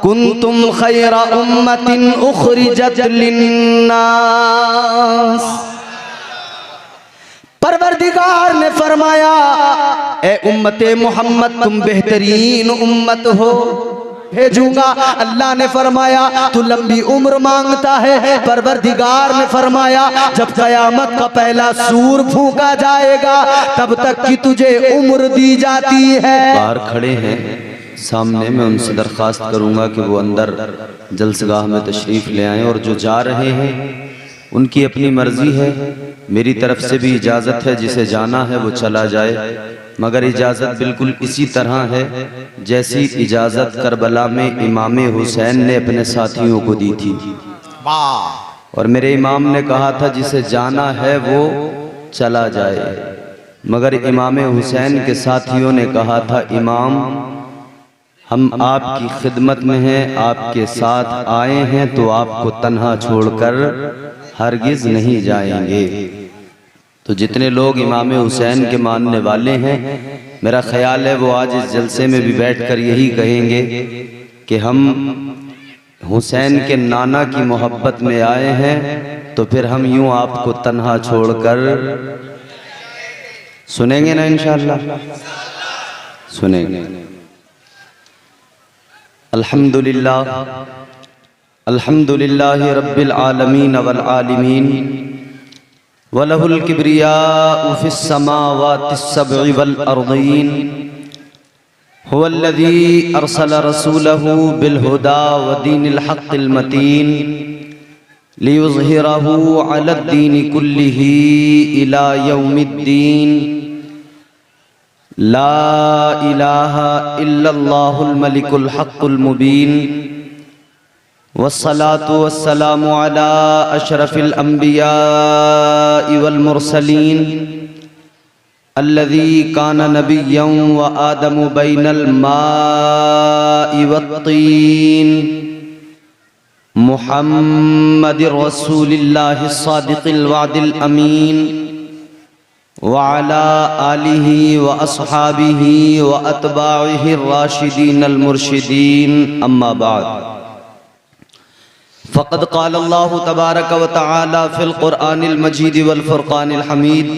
कुंतुम खैरा उम्मतिन उखरिजत लिन्नास। परवरदिगार ने फरमाया, ए उम्मते मोहम्मद तुम बेहतरीन उम्मत हो, भेजूंगा। अल्लाह ने फरमाया तू लंबी उम्र मांगता है। परवरदिगार ने फरमाया जब कयामत का पहला सूर फूंका जाएगा तब तक की तुझे उम्र दी जाती है। बाहर खड़े हैं सामने, मैं उनसे दरख्वास्त करूंगा कि वो अंदर जलसगाह में तशरीफ़ ले आएँ, और जो जा रहे हैं उनकी अपनी मर्जी है, मेरी तरफ से भी इजाज़त है, जिसे जाना है वो चला जाए, मगर इजाज़त बिल्कुल इसी तरह है जैसी इजाज़त करबला में इमाम हुसैन ने अपने साथियों को दी थी। और मेरे इमाम ने कहा था जिसे जाना है वो चला जाए, मगर इमाम हुसैन के साथियों ने कहा था इमाम हम आपकी खिदमत में हैं, आपके साथ आए हैं, तो आपको तन्हा छोड़कर हरगिज नहीं जाएंगे। तो जितने लोग इमाम हुसैन के मानने वाले हैं, मेरा ख्याल है वो आज इस जलसे में भी बैठकर यही कहेंगे कि हम हुसैन के नाना की मोहब्बत में आए हैं, तो फिर हम यूं आपको तन्हा छोड़कर सुनेंगे ना, इंशाअल्लाह सुनेंगे। अल्हम्दुलिल्लाह अल्हम्दुलिल्लाहि रब्बिल आलमीन वल आलिमीन वलहुल किब्रियाउ फिस समावातिस सब'i वल अर्दीन हुवल्लज़ी अरसल रसूलहु बिल हुदा व दीनिल हक़्क़िल मतीन लियुज़हिरहु अलद्दीनि कुल्लिही इला यौमिद्दीन। ला इलाहा इल्लल्लाहुल मलिकुल हक़्क़ुल मुबीन वस्सलातु वस्सलामु अला अशरफिल अंबियाइ वल मुरसलीन अल्लज़ी काना नबिय्यन व आदमु बैनल माइ वत्तीन मुहम्मदिर रसूलिल्लाहि सादिक़िल वादिल अमीन व अला आलिहि व अस्हाबिहि व अतबाइहि राशिदीनल मुर्शिदीन। अम्मा बाद, फ़क़द क़ाल अल्लाहु तबारक व तआला फ़िल क़ुरआनिल मजीद वल फ़ुरक़ानिल हमीद।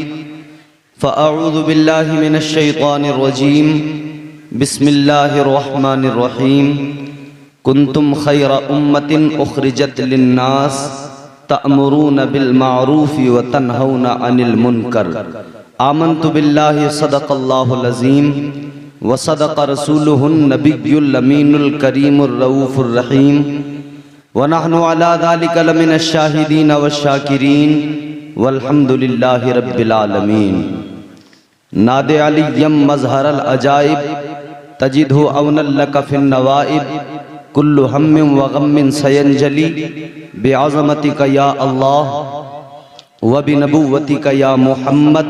फ़अऊज़ु बिल्लाहि मिनश शैतानिर रजीम। बिस्मिल्लाहिर रहमानिर रहीम। कुंतुम खैरा उम्मतिन उखरिजत लिन्नास तअमुरून बिल मारूफ़ि व तन्हौना अनिल मुनकर। आमन्तु बिल्लाहि सदक़ल्लाहुल अज़ीम व सदक़ रसूलुहुन नबियुल अमीनुल करीमुर रऊफ़ुर रहीम व नहनु अला ज़ालिका लमिनश शाहिदीन वश्शाकिरीन वल्हम्दुलिल्लाहि रब्बिल आलमीन। नादे अलिय्यम मज़हरल अजाइब तजिदहु औनल लक फिन नवाइब कुल्लु हम्मिन व गम्मिन सयंजली बिअज़मतिका या अल्लाह व बिनबुव्वतिका या मुहम्मद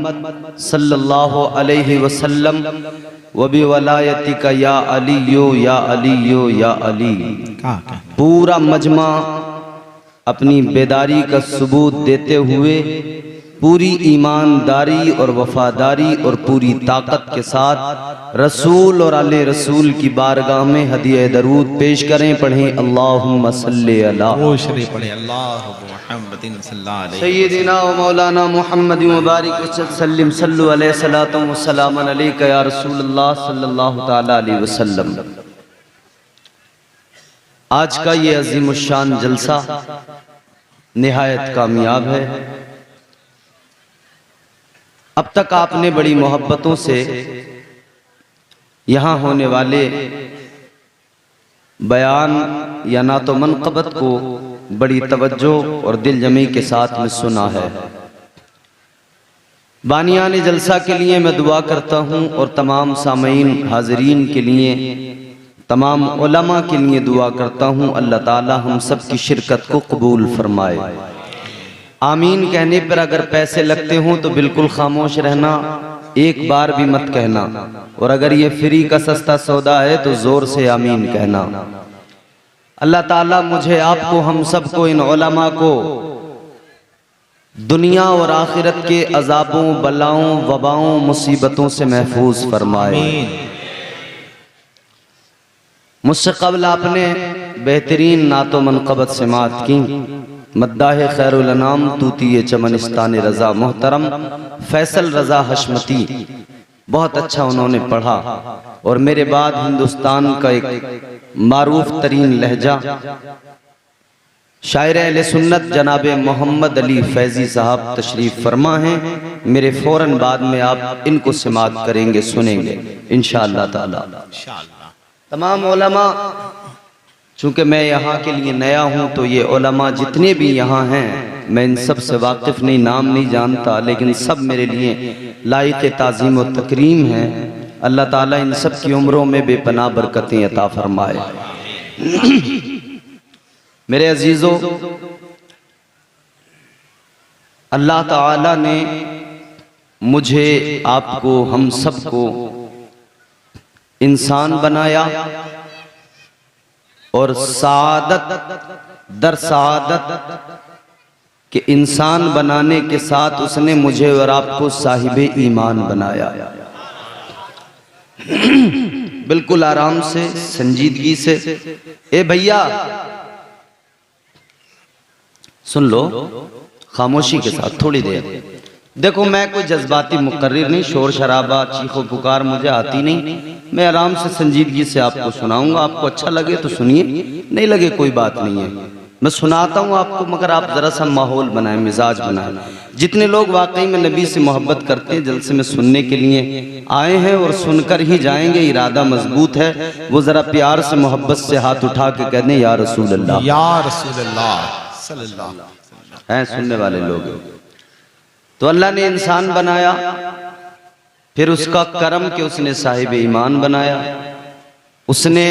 सल्लल्लाहु अलैहि वसल्लम व बिवलायतिका या अलियो या अलियो या अली। पूरा मजमा अपनी बेदारी का सबूत देते हुए पूरी ईमानदारी और वफादारी और पूरी ताकत के साथ रसूल और आले रसूल की बारगाह में हदिया दरूद पेश करें। पढ़ें अल्लाहुम्मा सल्ली अला सय्यिदिना व मौलाना मुहम्मद मुबारक वसल्लम सल्लु अलैहि सलातु व सलामन अलैका या रसूलल्लाह सल्लल्लाहु तआला अलैहि वसल्लम। आज का ये अज़ीमुश्शान जलसा निहायत कामयाब है। अब तक आपने बड़ी मोहब्बतों से यहाँ होने वाले बयान या नातो मनक़बत को बड़ी तवज्जो और दिल जमी के साथ में सुना है। बानियान जलसा के लिए मैं दुआ करता हूँ और तमाम सामईन हाज़रीन के लिए, तमाम उलमा के लिए दुआ करता हूँ। अल्लाह ताला हम सब की शिरकत को कबूल फरमाए। आमीन कहने पर अगर पैसे लगते हों तो बिल्कुल खामोश रहना, एक बार भी मत कहना, और अगर ये फ्री का सस्ता सौदा है तो जोर से आमीन कहना। अल्लाह ताला मुझे, आपको, हम सबको, इन उलमा को दुनिया और आखिरत के अजाबों, बलाओं, वबाओं, मुसीबतों से महफूज फरमाए। मुझसे कबल आपने बेहतरीन नातो मनक़बत समात की। मद्दाह खैरुल अनाम तूती चमनिस्तान रज़ा मोहतरम फैसल रज़ा हशमती, बहुत अच्छा उन्होंने पढ़ा। और मेरे बाद हिंदुस्तान का एक मारूफ तरीन लहजा शायर अहले सुन्नत जनाब मोहम्मद अली फैजी साहब तशरीफ फरमा हैं। मेरे फौरन बाद में आप इनको समात करेंगे, सुनेंगे इंशाअल्लाह ताला। तमाम उलमा, चूंकि मैं यहाँ के लिए नया हूँ तो ये उलमा जितने भी यहाँ हैं मैं इन सब से वाकिफ नहीं, नाम नहीं जानता, लेकिन सब मेरे लिए लायक ताज़ीम व तकरीम हैं। अल्लाह ताला इन सब की उम्रों में बेपनाह बरकतें अता फरमाए। मेरे अजीजों, अल्लाह ताला ने मुझे, आपको, हम सबको इंसान बनाया और सआदत दर सआदत के इंसान बनाने के साथ उसने मुझे और आपको साहिबे ईमान बनाया। बिल्कुल आराम से, संजीदगी से। ए भैया सुन लो, खामोशी के साथ थोड़ी देर। देखो, मैं कोई जज्बाती मुकर्रिर नहीं, शोर शराबा चीखो पुकार मुझे आती नहीं। मैं आराम से संजीदगी से आपको सुनाऊंगा। आपको अच्छा लगे तो सुनिए, नहीं लगे कोई बात नहीं है। मैं सुनाता हूँ आपको, मगर आप जरा सा माहौल बनाएं, मिजाज बनाएं। जितने लोग वाकई में नबी से मोहब्बत करते हैं, जलसे में सुनने के लिए आए हैं और सुनकर ही जाएंगे, इरादा मजबूत है, वो जरा प्यार से मोहब्बत से हाथ उठा के कह दें या रसूल अल्लाह, या रसूल अल्लाह सल्लल्लाहु अलैहि वसल्लम। हैं सुनने वाले लोग। तो अल्लाह ने इंसान बनाया, फिर उसका करम कि उसने साहिब ईमान बनाया। उसने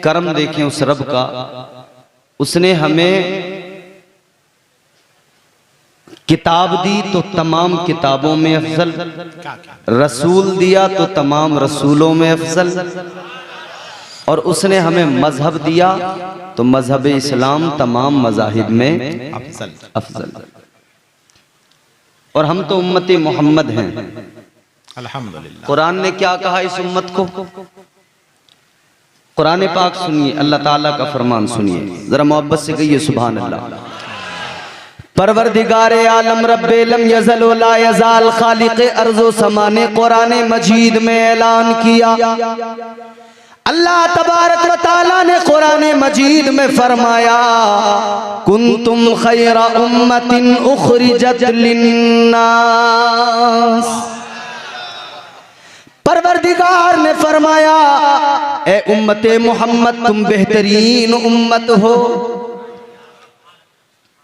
करम देखें उस रब का, उसने हमें किताब दी तो तमाम किताबों में अफजल, रसूल दिया तो तमाम रसूलों में अफजल, और उसने हमें मजहब दिया तो मजहब इस्लाम तमाम मजाहिब में अफजल। और हम तो उम्मत मोहम्मद हैं, अल्हम्दुलिल्लाह। कुरान ने क्या कहा इस उम्मत को? कुरान पाक सुनिए, अल्लाह ताला का फरमान सुनिए, जरा मोहब्बत से कहिए सुभान अल्लाह। परवरदिगार आलम रब्बे लम यज़ल व ला यज़ाल खालिक़े अर्ज़ो समा ने कुरान मजीद में ऐलान किया। अल्लाह तबारक व तआला ने कुरान मजीद में फरमाया, कुंतुम खैरा उम्मतिन उखरिजत लिन्नास। परवरदिगार ने फरमाया, ए उम्मते मोहम्मद तुम बेहतरीन उम्मत हो,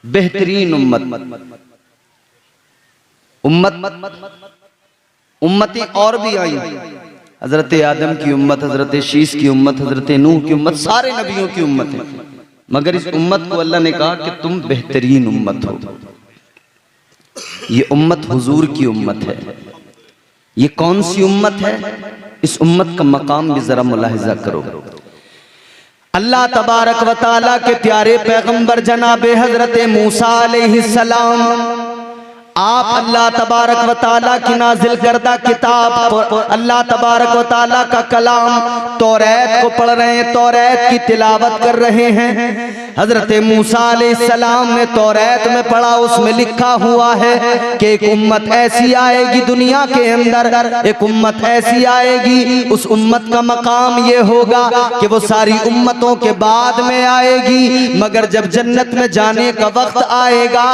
बेहतरीन उम्मत। उम्मती और भी आई, हजरत आदम की उम्मत, हजरत शीश की उम्मत, हजरत नूह की उम्मत, सारे नबियों की उम्मत है। मगर इस उम्मत को अल्लाह ने कहा कि तुम बेहतरीन उम्मत हो। ये उम्मत हुजूर की उम्मत है। ये कौन सी उम्मत है? इस उम्मत का मकाम भी जरा मुलाहिजा करो। अल्लाह तबारक व तआला के प्यारे पैगंबर जनाबे हजरत मूसा अलैहिस्सलाम, आप अल्लाह तबारक व तआला की नाजिल करदा किताब, अल्लाह तबारक व तआला का कलाम तौरात को पढ़ रहे हैं, तौरात की तिलावत कर रहे हैं। हजरत मूसा अलैहिस्सलाम ने तौरात में पढ़ा, उसमें लिखा हुआ है कि एक उम्मत ऐसी आएगी दुनिया के अंदर, एक उम्मत ऐसी आएगी, उस उम्मत का मकाम ये होगा कि वो सारी उम्मतों के बाद में आएगी, मगर जब जन्नत में जाने का वक्त आएगा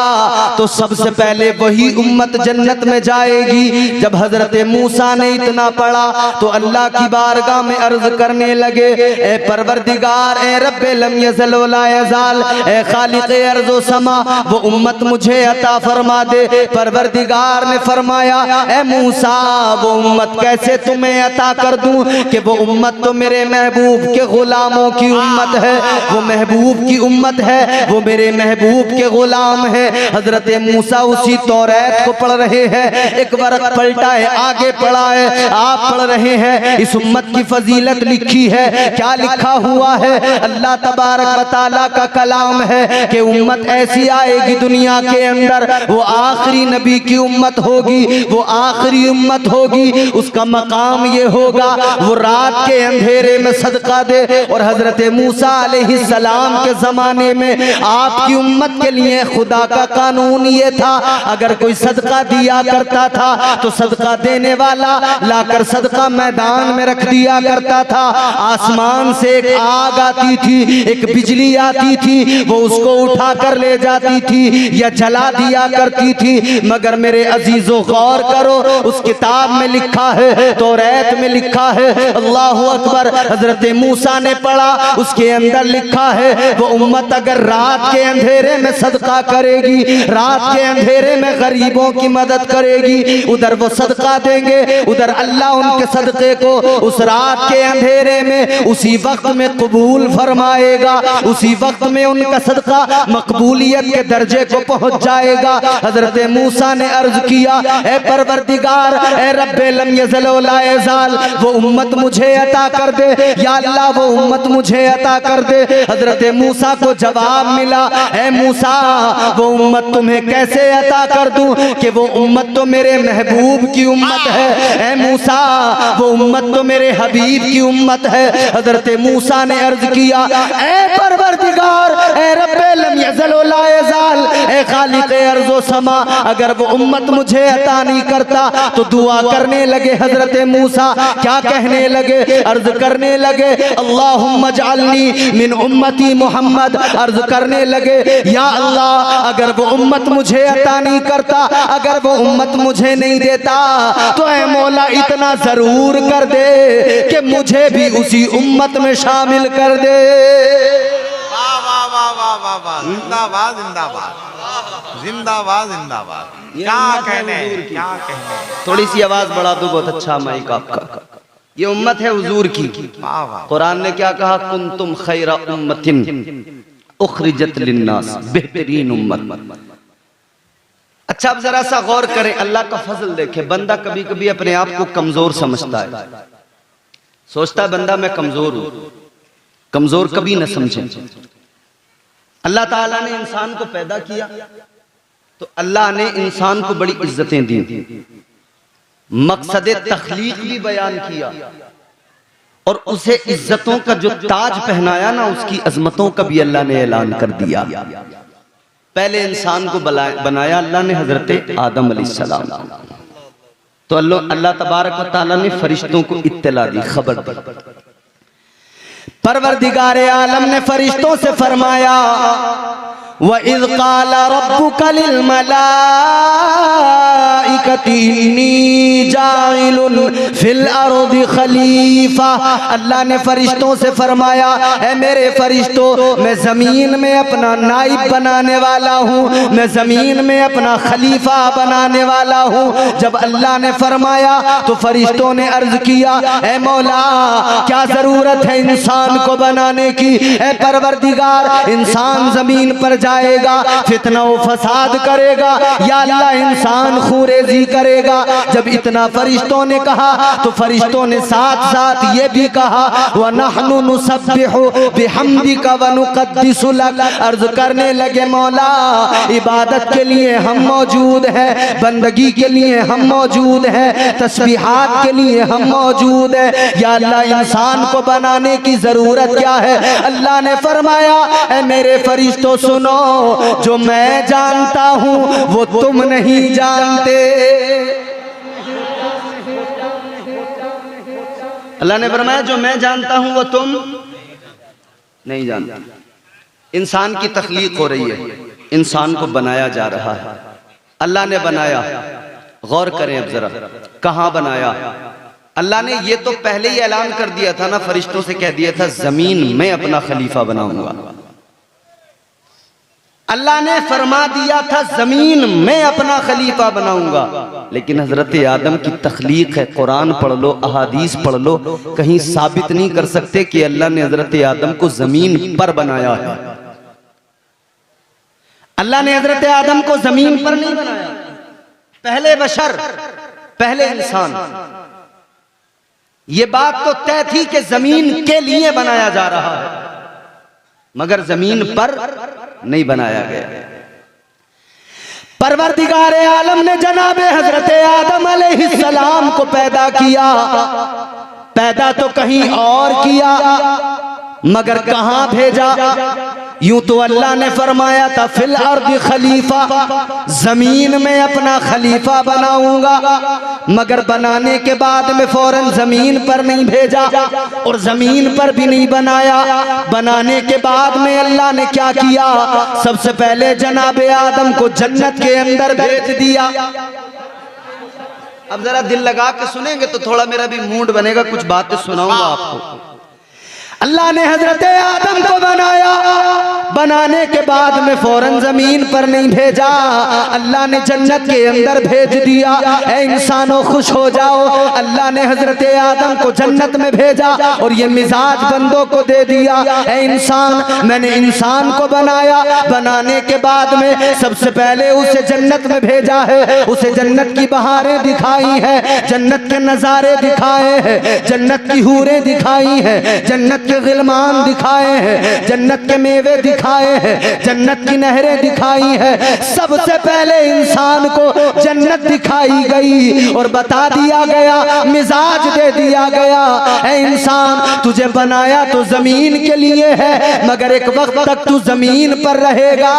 तो सबसे पहले वही उम्मत जन्नत में जाएगी। जब हजरत मूसा ने इतना पढ़ा तो अल्लाह की बारगाह में अर्ज करने लगे, ए परवरदिगार, ए रब्बे लम यज़ल व ला यज़ाल, ए खालिक़े अर्ज़ व समा, वो उम्मत मुझे अता फरमा दे। परवरदिगार ने फरमाया, ए मूसा, वो उम्मत कैसे तुम्हें अता कर दूं कि वो उम्मत तो मेरे महबूब के गुलामों की उम्मत है, वो महबूब की उम्मत है, वो मेरे महबूब के गुलाम है। हजरत मूसा उसी तौरात को पढ़ रहे हैं, एक बार पलटा है, आगे पढ़ा है, आप पढ़ रहे हैं। इस उम्मत की फजीलत लिखी है, क्या लिखा हुआ है? अल्लाह तबारक व तआला का का कलाम है कि उम्मत ऐसी आएगी दुनिया के अंदर, वो आखिरी नबी की उम्मत होगी, वो आखिरी उम्मत होगी। उसका मकाम ये होगा वो रात के अंधेरे में सदका दे। और हजरत मूसा अलैहिस्सलाम के जमाने में आपकी उम्मत के लिए खुदा का कानून ये था, अगर कोई सदका दिया करता था तो सदका देने वाला लाकर सदका मैदान में रख दिया करता था। आसमान से एक आग आती थी, एक बिजली आती थी, वो उसको उठा कर ले जाती थी या जला दिया करती थी। मगर मेरे अजीजों गौर करो, उस किताब में लिखा है, तौरात में लिखा है, अल्लाहु अकबर, हजरत मूसा ने पढ़ा, उसके अंदर लिखा है वो उम्मत अगर रात के अंधेरे में सदका करेगी, रात के अंधेरे में गरीबों की मदद करेगी, उधर वो सदका देंगे, उधर अल्लाह उनके सदके को उस रात के अंधेरे में उसी वक्त में कबूल फरमाएगा, उसी वक्त में उनका सदका मकबूलियत के दर्जे को पहुंच जाएगा। हजरत मूसा ने अर्ज किया, ए परवरदिगार, ए रब्बे लम यज़ल व ला यज़ाल, वो उम्मत मुझे अता कर दे, या अल्लाह वो उम्मत मुझे अता कर दे। हजरत मूसा को जवाब मिला, ए मूसा, वो उम्मत तुम्हें कैसे अता कर दूं कि वो उम्मत तो मेरे महबूब की उम्मत है। ए मूसा, वो उम्मत तो मेरे हबीब की उम्मत है। हजरत मूसा ने अर्ज किया, ए परवरदिगार, ए रब्बे लम यज़ल व ला यज़ाल, ए खालिक़ अर्ज़ व समा, अगर वो उम्मत मुझे अता नहीं करता तो दुआ करने लगे। हजरत मूसा क्या कहने लगे, अर्ज करने लगे, अल्लाहुम्मा जअलनी मिन उम्मती मोहम्मद, अर्ज करने लगे, या अल्लाह अगर वो उम्मत मुझे अता नहीं करता, अगर वो उम्मत मुझे नहीं देता तो ऐ मौला इतना जरूर कर दे कि मुझे भी उसी उम्मत में शामिल कर दे। वाह वाह वाह वाह वाह वाह, जिंदाबाद जिंदाबाद जिंदाबाद जिंदाबाद। क्या कहने, क्या कहने। थोड़ी सी आवाज बढ़ा दो, बहुत अच्छा माइक आपका। ये उम्मत है हुजूर की। वाह वाह। कुरान ने क्या कहा, कुंतुम खैरा उम्मतिन उखरिजत लिन्नास, बेहतरीन उम्मत। अच्छा अब जरा सा गौर करें, अल्लाह का फजल देखे। बंदा कभी कभी अपने आप को कमजोर समझता है, सोचता है बंदा मैं कमजोर हूं। कमजोर कभी न समझे। अल्लाह ताला ने इंसान को पैदा किया तो अल्लाह ने इंसान को बड़ी इज्जतें दी, मकसद तख्लीक भी बयान किया और उसे इज्जतों का जो ताज पहनाया ना, उसकी अजमतों का भी अल्लाह ने ऐलान कर दिया। पहले इंसान को बनाया अल्लाह ने हजरत आदम अलैहिस्सलाम, तो अल्लाह तबारक व तआला ने फरिश्तों को इत्तला दी, खबर दी। परवरदिगारे आलम ने फरिश्तों से फरमाया, व इज़ क़ाला रब्बुका लिल मलाइकति इन्नी जाइलुन फिल अर्दि खलीफा। अल्लाह ने फरिश्तों से फरमाया, ऐ मेरे फरिश्तों, मैं जमीन में अपना नाइब बनाने वाला हूँ, मैं जमीन में अपना खलीफा बनाने वाला हूँ। जब अल्लाह ने फरमाया तो फरिश्तों ने अर्ज किया, ऐ मौला क्या जरूरत है इंसान को बनाने की। ऐ परवरदिगार, इंसान जमीन पर जाएगा, फितना व फसाद करेगा, या अल्लाह इंसान खूरेजी करेगा। जब इतना फरिश्तों ने कहा तो फरिश्तों ने साथ साथ ये भी कहा, व नहनु नुसब्बिहु बिहम्दिका व नुक़द्दिसु लक। अर्ज करने लगे, मौला इबादत के लिए हम मौजूद हैं, बंदगी के लिए हम मौजूद हैं, तस्बीहात के लिए हम मौजूद हैं, या अल्लाह इंसान को बनाने की जरूरत क्या है। अल्लाह ने फरमाया, ऐ मेरे फरिश्तों सुनो, जो मैं जानता हूं वो तुम नहीं जानते। अल्लाह ने फरमाया, जो मैं जानता हूं वो तुम नहीं जानते। इंसान की तख्लीक हो रही है, इंसान को बनाया जा रहा है, अल्लाह ने बनाया। गौर करें अब जरा, कहां बनाया अल्लाह ने। ये तो पहले ही ऐलान कर दिया था ना, फरिश्तों से कह दिया था जमीन में अपना खलीफा बनाऊंगा। अल्लाह ने फरमा दिया था जमीन में अपना खलीफा बनाऊंगा। लेकिन हजरत आदम की तख्लीक है, कुरान पढ़ लो, अहादीस पढ़ लो, कहीं साबित नहीं कर सकते कि अल्लाह ने हजरत आदम को जमीन पर बनाया है। अल्लाह ने हजरत आदम को जमीन पर नहीं बनाया, पहले बशर, पहले इंसान। ये बात तो तय थी कि जमीन के लिए बनाया जा रहा है। मगर जमीन पर नहीं बनाया गया। परवरदिगार आलम ने जनाबे हजरत आदम अलैहिस्सलाम को पैदा किया, पैदा तो कहीं और किया मगर कहां भेजा? यूं तो अल्लाह ने फरमाया था फिल अर्द खलीफा, जमीन में अपना खलीफा बनाऊंगा, मगर बनाने के बाद में फौरन जमीन पर नहीं भेजा और जमीन पर भी नहीं बनाया। बनाने के बाद में अल्लाह ने क्या किया? सबसे पहले जनाबे आदम को जन्नत के अंदर भेज दिया। अब जरा दिल लगा के सुनेंगे तो थोड़ा मेरा भी मूड बनेगा, कुछ बातें सुनाऊंगा आपको। अल्लाह ने हजरत आदम को बनाया, बनाने के बाद में फौरन जमीन पर नहीं भेजा, अल्लाह ने जन्नत के अंदर भेज दिया। ऐ इंसानों खुश हो जाओ, अल्लाह ने हजरत आदम को जन्नत में भेजा और ये मिजाज बंदों को दे दिया। ऐ इंसान, मैंने इंसान को बनाया, बनाने के बाद में सबसे पहले उसे जन्नत में भेजा है, उसे जन्नत की बहारें दिखाई है, जन्नत के नजारे दिखाए हैं, जन्नत की हूरें दिखाई है, जन्नत गिलमान दिखाए हैं, जन्नत के मेवे दिखाए हैं, जन्नत की नहरें दिखाई है। सबसे पहले इंसान को जन्नत दिखाई गई और बता दिया गया, मिजाज दे दिया गया, ऐ इंसान तुझे बनाया तो जमीन के लिए है, मगर एक वक्त तक तू जमीन पर रहेगा,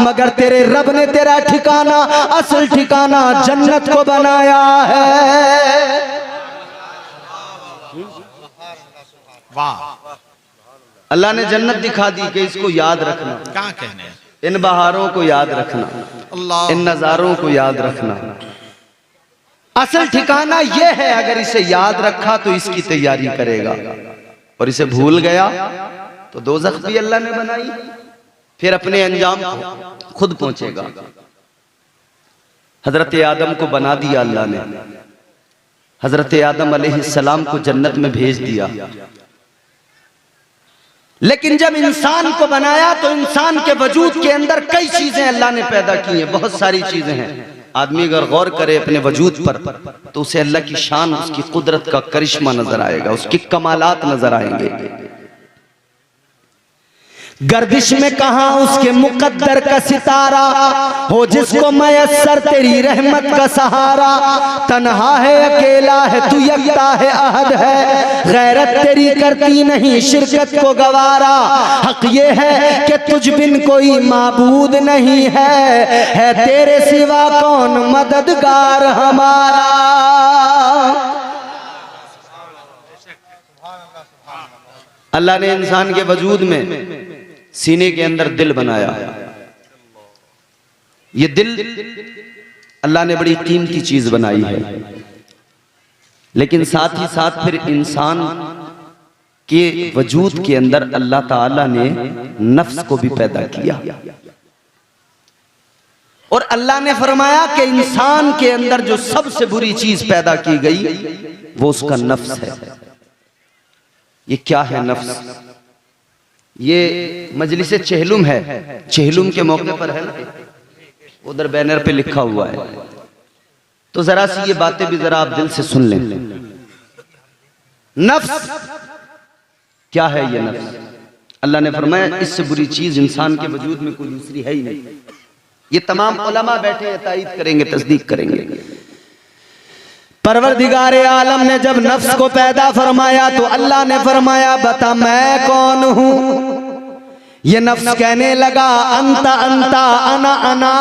मगर तेरे रब ने तेरा ठिकाना, असल ठिकाना जन्नत को बनाया है। वाह, अल्लाह ने जन्नत दिखा दी कि इसको याद रखना, क्या कहने, इन बहारों को याद रखना, अल्लाह, इन नजारों को याद रखना। असल ठिकाना यह है, अगर इसे याद रखा तो इसकी तैयारी करेगा, और इसे भूल गया तो दोज़ख भी अल्लाह ने बनाई, फिर अपने अंजाम को खुद पहुंचेगा। हजरत आदम को बना दिया अल्लाह ने, हजरत आदम अलैहिस्सलाम को जन्नत में भेज दिया। लेकिन जब इंसान को बनाया तो इंसान के वजूद के अंदर कई चीजें अल्लाह ने पैदा की हैं, बहुत सारी चीजें हैं। आदमी अगर गौर करे अपने वजूद पर तो उसे अल्लाह की शान, उसकी कुदरत का करिश्मा नजर आएगा, उसके कमालात नजर आएंगे। गर्दिश में कहां उसके मुकद्दर का सितारा हो, जिसको मयस्सर तेरी रहमत का सहारा। तन्हा है, अकेला है, तू यकता है, अहद है, गैरत तेरी करती नहीं शिरकत को गवारा। हक ये है कि तुझ बिन कोई माबूद नहीं है तेरे सिवा कौन मददगार हमारा। अल्लाह ने इंसान के वजूद में सीने के अंदर दिल बनाया। ये दिल अल्लाह ने बड़ी कीमती चीज बनाई है, लेकिन साथ ही साथ फिर इंसान के वजूद के अंदर अल्लाह ताला ने नफ्स को भी पैदा किया, और अल्लाह ने फरमाया कि इंसान के अंदर जो सबसे बुरी चीज पैदा की गई वो उसका नफ्स है। ये क्या है नफ्स? ये मजलिस चहलुम है, चहलुम के मौके पर है ना, उधर बैनर पे लिखा हुआ है, तो जरा सी ये बातें भी जरा आप दिल से सुन लें। नफ्स क्या है? ये नफ्स अल्लाह ने फरमाया इससे बुरी चीज इंसान के वजूद में कोई दूसरी है ही नहीं। ये तमाम उलमा बैठे हैं, तायीद करेंगे, तस्दीक करेंगे। परवरदिगार आलम ने जब नफ्स को पैदा फरमाया तो अल्लाह ने फरमाया बता मैं कौन हूं? ये नफ्स कहने लगा अंता अंता, अना अना,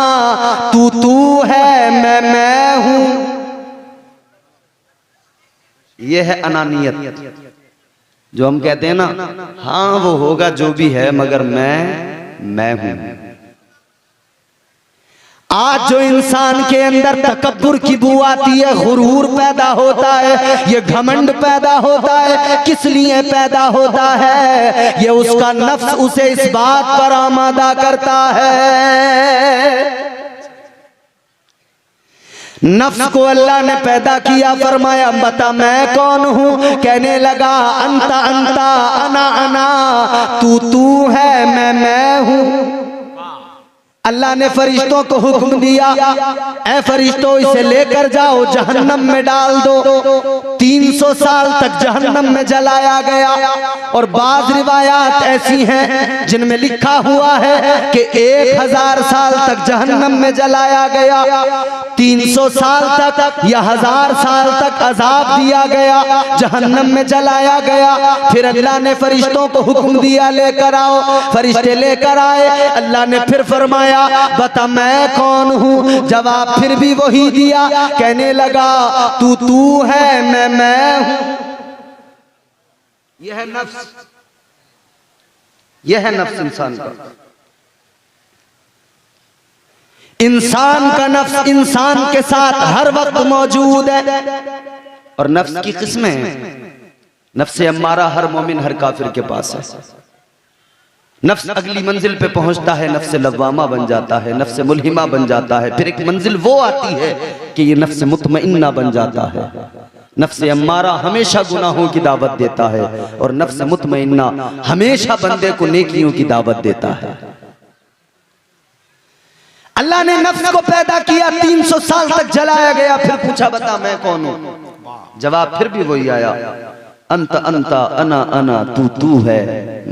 तू है, मैं हूं। ये है अनानियत, जो हम कहते हैं ना, हाँ वो होगा जो भी है मगर मैं हूं। आज जो इंसान के अंदर तकब्बुर की बू आती है, गुरूर पैदा होता है, ये घमंड पैदा होता है, किस लिए पैदा होता है? ये उसका नफ्स उसे इस बात पर आमादा करता है। नफ्स को अल्लाह ने पैदा किया, फरमाया बता मैं कौन हूं? कहने लगा अंता अंता, अना अना, तू है, मैं हूं। अल्लाह ने फरिश्तों को हुक्म दिया, ऐ फरिश्तों इसे लेकर जाओ जहन्नम में डाल दो। 300 साल तक जहन्नम में जलाया गया। और बाज़ रिवायात ऐसी हैं जिनमें लिखा हुआ है कि 1000 साल तक जहन्नम में जलाया गया, 300 साल तक या 1000 साल तक अजाब दिया गया, जहन्नम में जलाया गया। फिर अल्लाह ने फरिश्तों को हुक्म दिया लेकर आओ, फरिश्ते लेकर आए। अल्लाह ने फिर फरमाया बता मैं कौन हूँ, जवाब फिर भी वही दिया, कहने लगा तू है, मैं हूँ। यह है नफ्स, यह है नफ्स इंसान का। इंसान का नफ्स इंसान के साथ हर वक्त मौजूद है। और नफ्स की किस्में हैं। नफ्स अम्मारा हर मोमिन हर काफिर के पास है। नफ्स अगली मंजिल पे पहुंचता है, नफ्स लव्वामा बन जाता है, नफ्स मुल्हिमा बन जाता है। फिर एक मंजिल वो आती है कि ये नफ्स मुतमइन्ना बन जाता है। नफ्स अम्मारा हमेशा गुनाहों की दावत देता है और नफ्स मुतमइन्ना हमेशा बंदे को नेकियों की दावत देता है। अल्लाह ने नफ्स को पैदा किया, 300 साल तक जलाया गया, फिर पूछा बता मैं कौन हूं, जवाब फिर भी वही आया अंत अंता अना अना, तू है,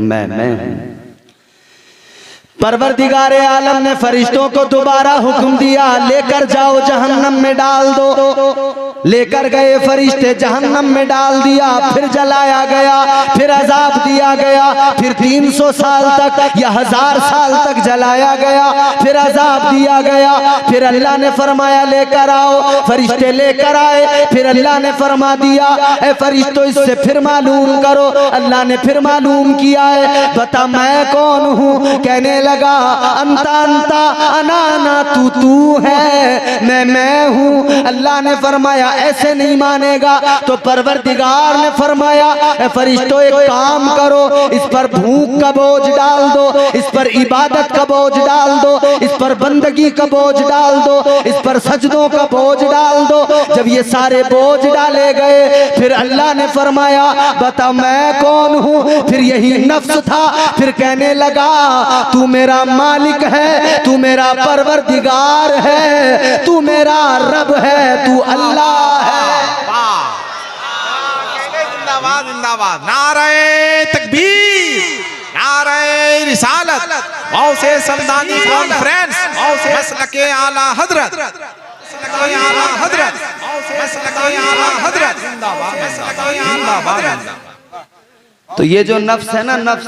मैं हूं। परवरदिगारे आलम ने फरिश्तों को दोबारा हुक्म दिया लेकर जाओ जहन्नम में डाल दो। लेकर गए फरिश्ते, जहन्नम में डाल दिया, फिर जलाया गया, फिर अजाब दिया गया, फिर 300 साल तक या 1000 साल तक जलाया गया, फिर अजाब दिया गया। फिर अल्लाह ने फरमाया लेकर आओ, फरिश्ते लेकर आए। फिर अल्लाह ने फरमा दिया ए फरिश्तों इससे फिर मालूम करो। अल्लाह ने फिर मालूम किया है, बता मैं कौन हूँ, कहने लगा अंता अंता अना अना, तू है, मैं हूँ। अल्लाह ने फरमाया ऐसे नहीं मानेगा, तो परवरदिगार ने फरमाया फरिश्तों एक काम करो, इस पर भूख का बोझ डाल दो, इस पर इबादत का बोझ डाल दो, इस पर बंदगी का बोझ डाल दो, इस पर सजदों का बोझ डाल दो। जब ये सारे बोझ डाले गए फिर अल्लाह ने फरमाया बता मैं कौन हूँ। फिर यही नफ्स था, फिर कहने लगा तू मेरा मालिक है, तू मेरा परवरदिगार है, तू मेरा रब है, तू अल्लाह है। जिंदाबाद जिंदाबाद, नारे तकबीर, नारे रिसालत, मौसे समदानी कॉन्फ्रेंस, मसलके आला हजरत, मसलके आला हजरत, मसलके आला हजरत, जिंदाबाद जिंदाबाद। तो ये जो नफ्स है ना, नफ्स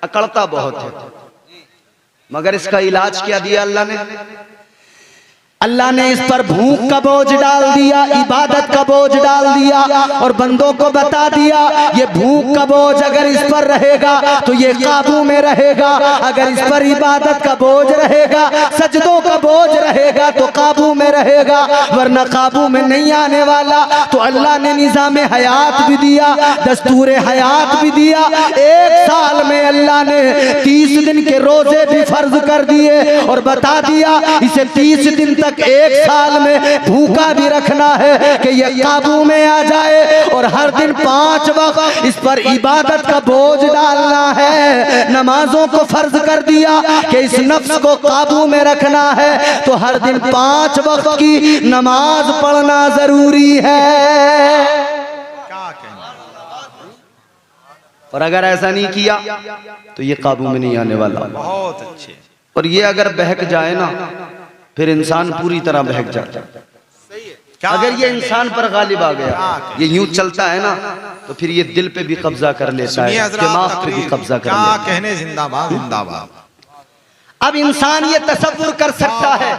अकड़ता बहुत है, मगर इसका इलाज क्या दिया अल्लाह ने? अल्लाह ने इस पर भूख का बोझ डाल दिया, इबादत का बोझ डाल दिया और बंदों को बता दिया ये भूख का बोझ अगर इस पर रहेगा तो ये काबू में रहेगा, अगर इस पर इबादत का बोझ रहेगा, सजदों का बोझ रहेगा तो काबू में रहेगा, वरना काबू में नहीं आने वाला। तो अल्लाह ने निज़ाम हयात भी दिया, दस्तूर हयात भी दिया। 1 साल में अल्लाह ने 30 दिन के रोजे भी फर्ज कर दिए और बता दिया इसे 30 दिन तक 1 साल में भूखा भी रखना है कि ये काबू में आ जाए। और हर दिन 5 वक्त इस पर इबादत का बोझ डालना है। नमाजों को फर्ज कर दिया कि इस नफ्स को काबू में रखना है, तो हर दिन 5 वक्त की नमाज पढ़ना जरूरी है। और अगर ऐसा नहीं किया तो ये काबू में नहीं आने वाला। बहुत अच्छे। और ये अगर बहक जाए ना फिर इंसान पूरी तरह बहक जाता है। अगर ये इंसान पर गालिब आ गया, ये यूं चलता है ना, तो फिर ये दिल पे भी कब्जा कर लेता है, दिमाग पे भी कब्जा कर लेता है। क्या कहने, जिंदाबाद जिंदाबाद। अब इंसान ये तसव्वुर कर सकता है,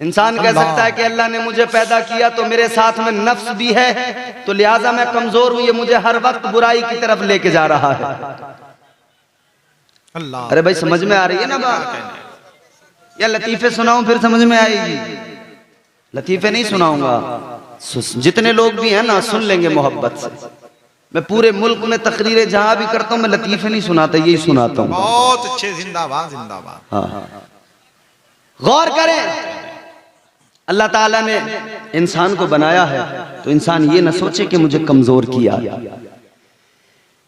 इंसान कह सकता है कि अल्लाह ने मुझे पैदा किया तो मेरे साथ में नफ्स भी है, तो लिहाजा मैं कमजोर हूं, ये मुझे हर वक्त बुराई की तरफ लेके जा रहा है। अल्लाह, अरे भाई समझ में आ रही है ना बात? या लतीफे सुनाऊं फिर समझ में आएगी? लतीफे नहीं सुनाऊंगा, जितने लोग भी हैं ना सुन लेंगे मोहब्बत से। मैं पूरे मुल्क में तकरीरें जहां भी करता हूं मैं लतीफे नहीं सुनाता, यही सुनाता हूं। बहुत अच्छे, जिंदाबाद जिंदाबाद। हाँ, गौर करें, अल्लाह ताला ने इंसान को बनाया है तो इंसान ये ना सोचे कि मुझे कमजोर किया।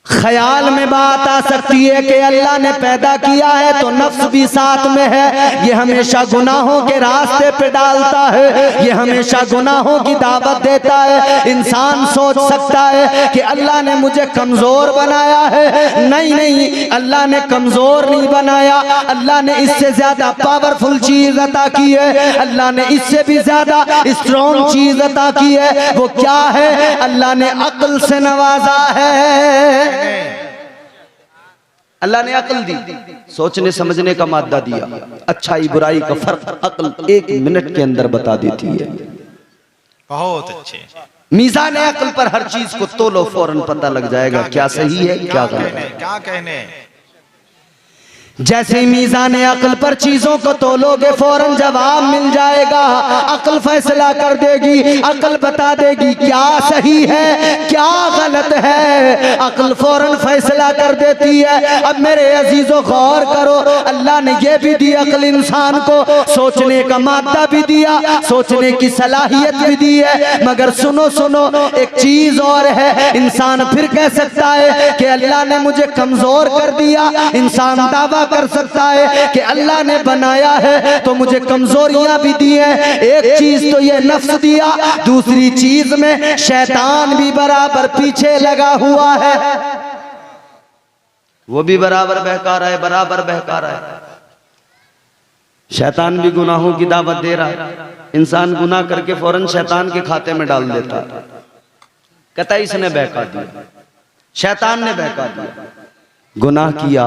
ख्याल में बात आ सकती है कि अल्लाह ने पैदा किया है तो नफ्स भी साथ में है, ये हमेशा गुनाहों के रास्ते पे डालता है, ये हमेशा गुनाहों की दावत देता है। इंसान सोच सकता है कि अल्लाह ने मुझे कमजोर बनाया है, नहीं नहीं, अल्लाह ने कमजोर नहीं बनाया, अल्लाह ने इससे ज्यादा पावरफुल चीज अता की है, अल्लाह ने इससे भी ज्यादा स्ट्रॉन्ग चीज अता की है। वो क्या है? अल्लाह ने अक्ल से नवाजा है। अल्लाह ने अक्ल दी, सोचने समझने का मादा दिया, अच्छाई बुराई का फर्क अक्ल 1 मिनट के अंदर बता देती है। बहुत अच्छे। मीज़ान अक्ल पर हर चीज को तोलो, फौरन पता लग जाएगा क्या सही है क्या गलत है। क्या कहने, जैसे ही मीज़ान अक्ल पर चीजों को तोलोगे फौरन जवाब मिल जाएगा। अक्ल फैसला कर देगी, अक्ल बता देगी क्या सही है क्या गलत है, अक्ल फौरन फैसला कर देती है। अब मेरे अजीजों गौर करो, अल्लाह ने यह भी दी अक्ल इंसान को, सोचने का मादा भी दिया, सोचने की सलाहियत भी दी है। मगर सुनो सुनो, एक चीज और है, इंसान फिर कह सकता है कि अल्लाह ने मुझे कमजोर कर दिया। इंसान दावा कर सकता है कि अल्लाह ने बनाया है तो मुझे कमजोरियां भी दी हैं। एक चीज तो ये नफ्स दिया, दूसरी चीज में शैतान भी बराबर पीछे लगा हुआ है, वो भी बराबर बहका रहा है, बराबर बहका रहा है। शैतान भी गुनाहों की दावत दे रहा है, इंसान गुनाह करके फौरन शैतान के खाते में डाल देता है, कहता है इसने बहका दिया, शैतान ने बहका दिया। गुनाह किया,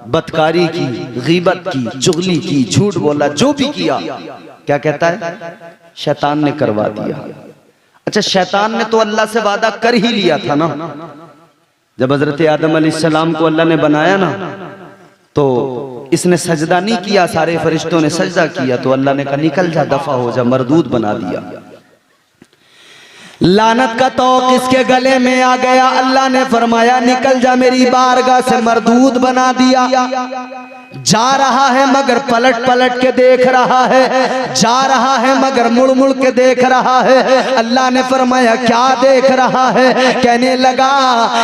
बदकारी की, गीबत की, चुगली की, झूठ बोला, जो भी किया, क्या कहता है? शैतान ने करवा दिया। अच्छा, शैतान ने तो अल्लाह से वादा कर ही लिया था ना, जब हजरत आदम अलैहिस्सलाम को अल्लाह ने बनाया ना, तो इसने सजदा नहीं किया, सारे फरिश्तों ने सजदा किया, तो अल्लाह ने कहा निकल जा, दफा हो जा, मरदूद बना दिया। लानत का तौक इसके गले में आ गया, अल्लाह ने फरमाया निकल जा मेरी बारगाह से, मरदूद बना दिया। जा रहा है मगर पलट पलट के देख रहा है, जा रहा है मगर मुड़ मुड़ के देख रहा है। अल्लाह ने फरमाया क्या देख रहा है? कहने लगा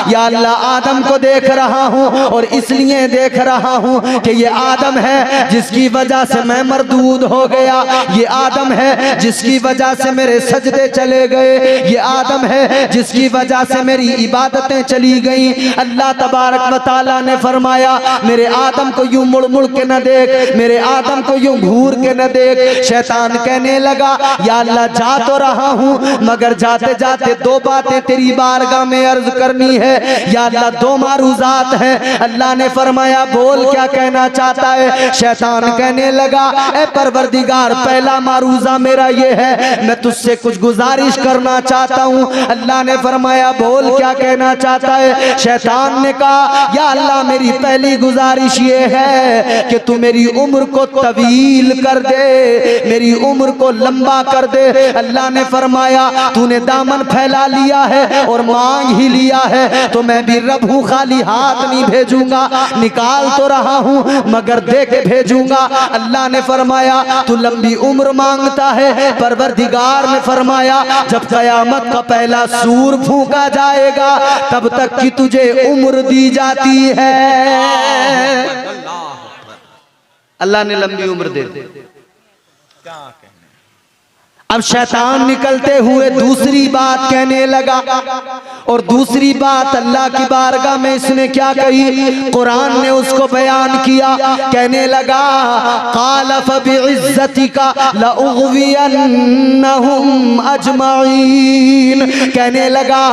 या अल्लाह आदम को देख रहा हूँ, और इसलिए देख रहा हूँ कि ये आदम है जिसकी वजह से मैं मरदूद हो गया, ये आदम है जिसकी वजह से मेरे सजदे चले गए, ये आदम है जिसकी वजह से मेरी इबादतें चली गई। अल्लाह तबारक व तआला ने फरमाया मेरे आदम को यूं मुड़ मुड़ के न देख, मेरे आदम को यूं घूर के न देख। शैतान कहने लगा या अल्लाह जा तो रहा हूं, मगर जाते जाते 2 बातें तेरी बारगाह में अर्ज करनी है। या अल्लाह 2 मारूजात हैं। अल्लाह ने फरमाया बोल क्या कहना चाहता है? शैतान कहने लगा ए परवरदिगार, पहला मारूजा मेरा ये है, मैं तुझसे कुछ गुजारिश करना चाहता हूँ। अल्लाह ने फरमाया बोल क्या कहना चाहता है? शैतान ने कहा या अल्लाह मेरी पहली गुजारिश ये है कि तू मेरी उम्र को तवील कर दे, मेरी उम्र को लंबा कर दे। अल्लाह ने फरमाया तूने दामन फैला लिया है और मांग ही लिया है, तो मैं भी रब हूँ, खाली हाथ नहीं भेजूंगा, निकाल तो रहा हूँ मगर दे के भेजूंगा। अल्लाह ने फरमाया तू लंबी उम्र मांगता है, परवरदिगार ने फरमाया जब कयामत का पहला सूर फूंका जाएगा तब तक की तुझे उम्र दी जाती है। अल्लाह ने लंबी उम्र दे दी। अब शैतान निकलते हुए दूसरी बात कहने लगा, और दूसरी बात अल्लाह की बारगाह में इसने क्या कही? कुरान ने उसको बयान किया। कहने लगा क़ाल फ़बिइज़्ज़तिका लअग़वियन्नहुम अजमईन। कहने लगा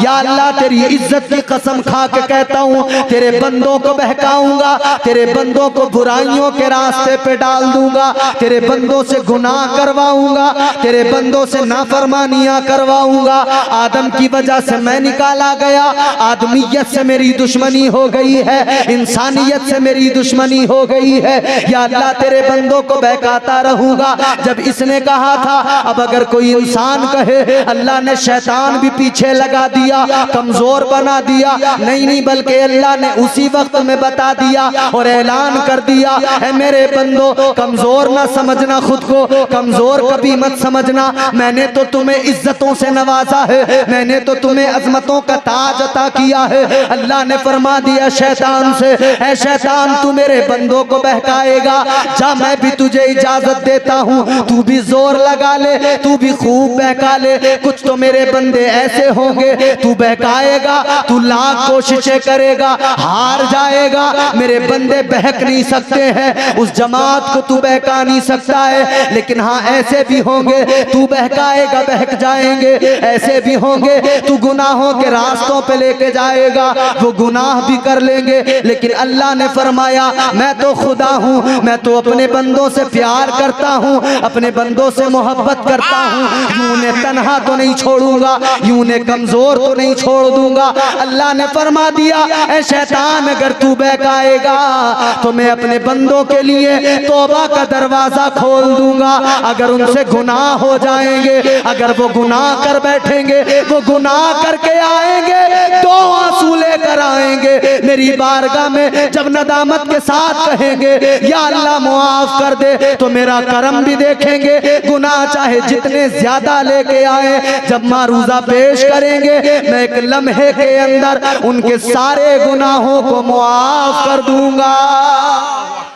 या अल्लाह तेरी इज्जत की कसम खा के कहता हूँ तेरे बंदों को बहकाऊंगा, तेरे बंदों को बुराइयों के रास्ते पे डाल दूंगा, तेरे बंदों से गुनाह करवाऊंगा, तेरे बंदों से नाफरमानियां करवाऊंगा। आदम की वजह से मैं निकाला गया, आदमियत से मेरी दुश्मनी हो गई है, इंसानियत से मेरी दुश्मनी हो गई है। या अल्लाह तेरे बंदों को बहकाता रहूंगा। जब इसने कहा था अब अगर कोई इंसान कहे, अल्लाह ने शैतान भी पीछे लगा दिया, कमजोर बना दिया। नहीं नहीं, बल्कि अल्लाह ने उसी वक्त में बता दिया और ऐलान कर दिया है मेरे बंदो कमजोर ना समझना, खुद को कमजोर कभी मत समझ समझना, मैंने तो तुम्हें इज्जतों से नवाजा है, मैंने तो तुम्हें अजमतों का ताज अता किया है। अल्लाह ने फरमा दिया शैतान से, ऐ शैतान तू मेरे बंदों को बहकाएगा, जा मैं भी तुझे इजाजत देता हूँ, तू भी जोर लगा ले, तू भी खूब बहका ले। कुछ तो मेरे बंदे ऐसे होंगे, तू बहकाएगा, तू लाख कोशिशें करेगा, हार जाएगा। मेरे बंदे बहक नहीं सकते हैं, उस जमात को तू बहका नहीं सकता है। लेकिन हाँ ऐसे भी होंगे, तू बहकाएगा बहक जाएंगे, ऐसे भी होंगे तू गुनाहों के रास्तों पे लेके जाएगा, वो गुनाह भी कर लेंगे। लेकिन अल्लाह ने फरमाया मैं तो खुदा हूँ, मैं तो अपने बंदों से प्यार करता हूँ, अपने बंदों से मोहब्बत करता हूँ। यूं ने तन्हा तो नहीं छोड़ूंगा, यूं ने कमजोर तो नहीं छोड़ दूंगा। अल्लाह ने फरमा दिया ऐ शैतान अगर तू बहकाएगा तो मैं अपने बंदों के लिए तौबा का दरवाजा खोल दूंगा। अगर उनसे गुनाह हो जाएंगे, अगर वो गुनाह कर बैठेंगे, वो गुनाह करके आएंगे, दो आंसू लेकर आएंगे मेरी बारगाह में, जब नदामत के साथ कहेंगे या अल्लाह मुआफ कर दे, तो मेरा करम भी देखेंगे। गुनाह चाहे जितने ज्यादा लेके आए, जब मारूजा पेश करेंगे मैं एक लम्हे के अंदर उनके सारे गुनाहों को मुआफ कर दूंगा।